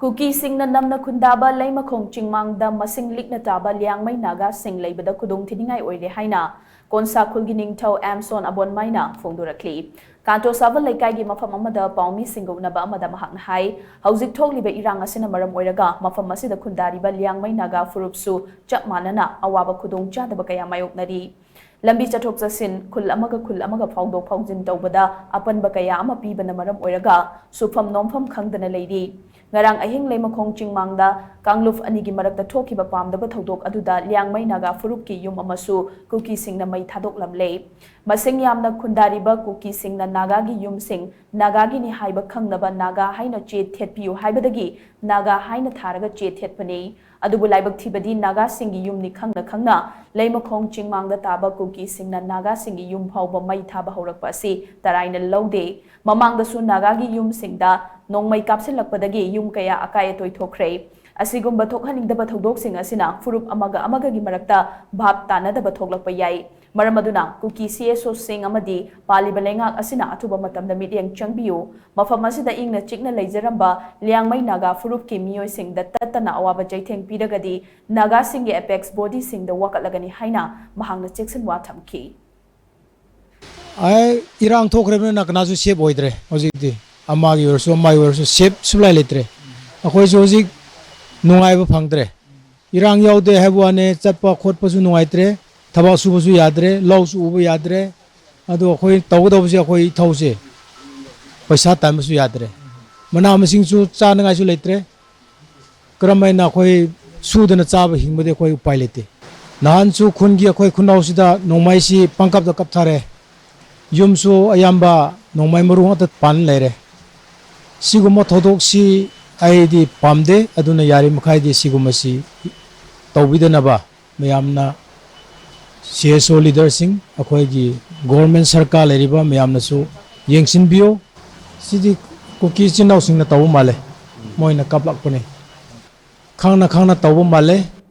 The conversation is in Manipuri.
Kuki sing na namna kundaba lay makong chingmangda masing likna taba liang may naga sing laybada kudung tiningai oire haina konsa kulgining tau Amson abon maina fongdurakli kanto sava laikai gi mafam amada paumi singgunaba amada mahakna hai hauzik thokliba irang asina maram oiraga mafam asida kundariba liang may naga furupsu chap manana awaba kudung chadaba kaya mayoknari lambi chathok chasin khul amaga phawdok phawjin tawbada apanba kaya ama pibana maram oiraga sufam nomfam khangdana leidi ngarang ahing leimakhong chingmangda kangluf anigi marakta thokiba pamdaba thodok aduda liangmai naga furupki yum amasu kuki singna mai thadok lamle masing yamna khundariba kuki singna naga gi yum sing naga gi ni haiba khangnaba naga haina che thetpiu haibadagi naga haina tharaga che thetpani adubu laibak thibadi naga singi yum ni khangna leimakhong chingmangda taba kuki singna naga singi yum phawba mai thaba horakpa si taraina lode mamangda su naga gi yum singda nongmai kapsilakpadagi yum kaya akaya toy thokre asigumba thokhaningdaba thodok sing asina furup amaga gi marakta bhab tanadaba thoklakpa yai maramaduna kuki CSO sing amadi paliba lengak asina athuba matamda mityeng changbiu mafam asida ingna chikna leijaramba liangmai naga furup ki miyoi sing da tatana awaba jaitheng pidagadi naga sing ge apex body sing da wakatlagani haina mahangna cheksan wa thamki ai irang thokrebna naknazu sep oidre hojikdi amagi verso mai verso sep sulai letre akhoi hojik nungai phangdre irang yaude hebwane chatpa khotpa su nungaitre thaba subu su yadre law su ubu yadre adu akhoi tawdobse akhoi thause paisa tam su yadre mana masing su chanangai su letre kramaina akhoi sudana chaba hingbade akhoi upai lete nahan su khungi akhoi khunau-sida nongmai si pangkap da kapthare yumsu ayamba nongmai maru ngata pan lere siguma thodok si aidi pamde aduna yari makhai di siguma si tawbidanaba mayamna CSO leader sing akhoi gi government sarkar leriba mayamna su yengsin bio sidi kuki chinau sing na tawu male moina kaplak pone khangna tawu male